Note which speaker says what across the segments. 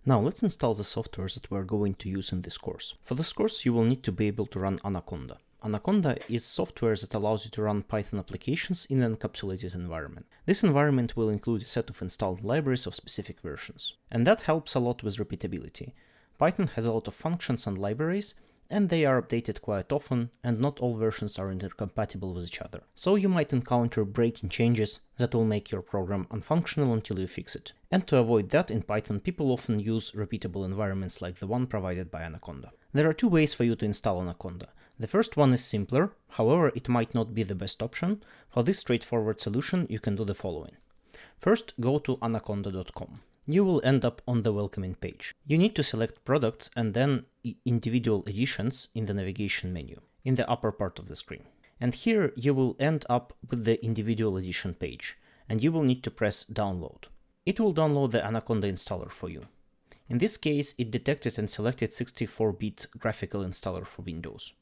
Speaker 1: Now let's install the software that we're going to use in this course. For this course, you will need to be able to run Anaconda. Anaconda is software that allows you to run Python applications in an encapsulated environment. This environment will include a set of installed libraries of specific versions. And that helps a lot with repeatability. Python has a lot of functions and libraries, and they are updated quite often, and not all versions are intercompatible with each other. So you might encounter breaking changes that will make your program unfunctional until you fix it. And to avoid that, in Python, people often use repeatable environments like the one provided by Anaconda. There are two ways for you to install Anaconda. The first one is simpler, however, it might not be the best option. For this straightforward solution, you can do the following. First, go to anaconda.com. You will end up on the welcoming page. You need to select products and then individual editions in the navigation menu, in the upper part of the screen. And here you will end up with the individual edition page, and you will need to press download. It will download the Anaconda installer for you. In this case, it detected and selected 64-bit graphical installer for Windows.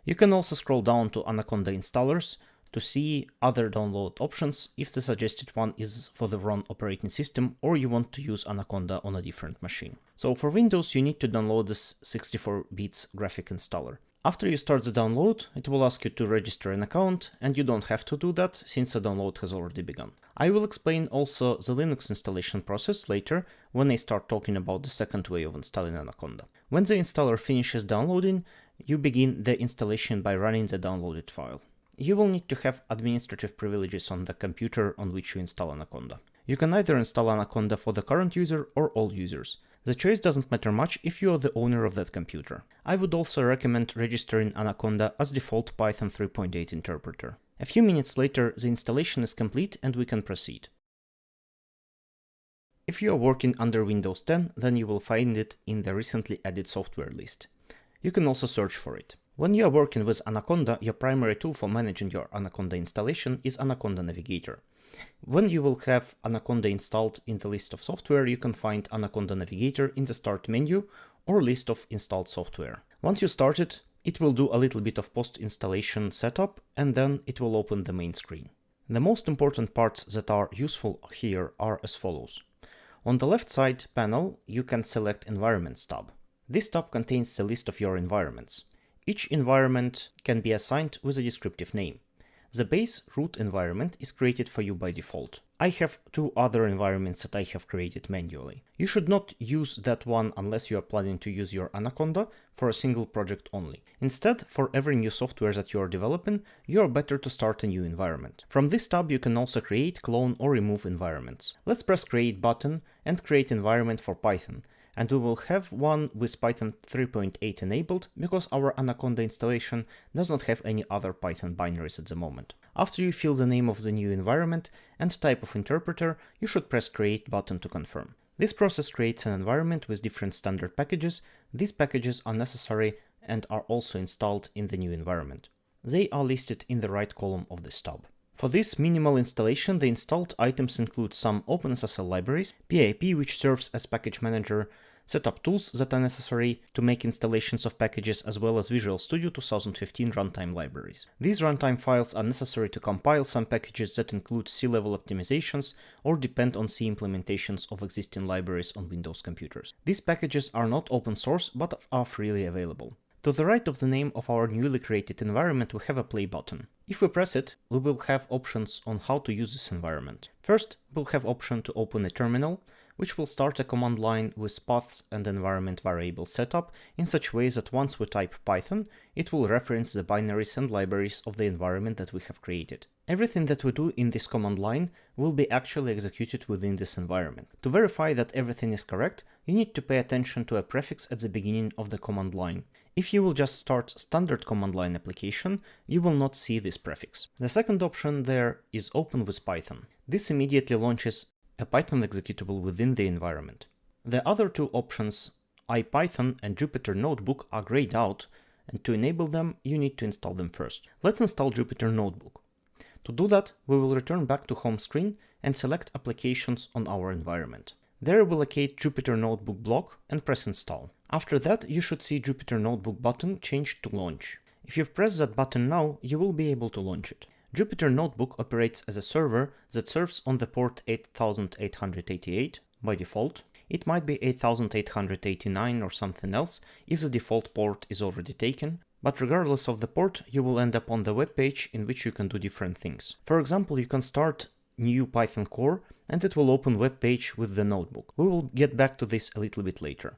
Speaker 1: You can also scroll down to Anaconda installers to see other download options if the suggested one is for the wrong operating system or you want to use Anaconda on a different machine. So for Windows, you need to download this 64-bit graphic installer. After you start the download, it will ask you to register an account, and you don't have to do that since the download has already begun. I will explain also the Linux installation process later when I start talking about the second way of installing Anaconda. When the installer finishes downloading, you begin the installation by running the downloaded file. You will need to have administrative privileges on the computer on which you install Anaconda. You can either install Anaconda for the current user or all users. The choice doesn't matter much if you are the owner of that computer. I would also recommend registering Anaconda as default Python 3.8 interpreter. A few minutes later, the installation is complete and we can proceed. If you are working under Windows 10, then you will find it in the recently added software list. You can also search for it. When you are working with Anaconda, your primary tool for managing your Anaconda installation is Anaconda Navigator. When you will have Anaconda installed in the list of software, you can find Anaconda Navigator in the Start menu or list of installed software. Once you start it, it will do a little bit of post-installation setup and then it will open the main screen. The most important parts that are useful here are as follows. On the left side panel, you can select Environments tab. This tab contains the list of your environments. Each environment can be assigned with a descriptive name. The base root environment is created for you by default. I have two other environments that I have created manually. You should not use that one unless you are planning to use your Anaconda for a single project only. Instead, for every new software that you are developing, you are better to start a new environment. From this tab, you can also create, clone, or remove environments. Let's press Create button and create environment for Python. And we will have one with Python 3.8 enabled because our Anaconda installation does not have any other Python binaries at the moment. After you fill the name of the new environment and type of interpreter, you should press Create button to confirm. This process creates an environment with different standard packages. These packages are necessary and are also installed in the new environment. They are listed in the right column of this tab. For this minimal installation, the installed items include some OpenSSL libraries, pip, which serves as package manager, setup tools that are necessary to make installations of packages, as well as Visual Studio 2015 runtime libraries. These runtime files are necessary to compile some packages that include C-level optimizations or depend on C implementations of existing libraries on Windows computers. These packages are not open source, but are freely available. To the right of the name of our newly created environment, we have a play button. If we press it, we will have options on how to use this environment. First, we'll have option to open a terminal, which will start a command line with paths and environment variable setup in such ways that once we type Python, it will reference the binaries and libraries of the environment that we have created. Everything that we do in this command line will be actually executed within this environment. To verify that everything is correct, you need to pay attention to a prefix at the beginning of the command line. If you will just start standard command line application, you will not see this prefix. The second option there is Open with Python. This immediately launches a Python executable within the environment. The other two options, IPython and Jupyter Notebook, are grayed out, and to enable them, you need to install them first. Let's install Jupyter Notebook. To do that, we will return back to home screen and select Applications on our environment. There we'll locate Jupyter Notebook block and press Install. After that, you should see Jupyter Notebook button changed to Launch. If you've pressed that button now, you will be able to launch it. Jupyter Notebook operates as a server that serves on the port 8888 by default. It might be 8889 or something else if the default port is already taken, but regardless of the port, you will end up on the web page in which you can do different things. For example, you can start new Python core and it will open web page with the notebook. We will get back to this a little bit later.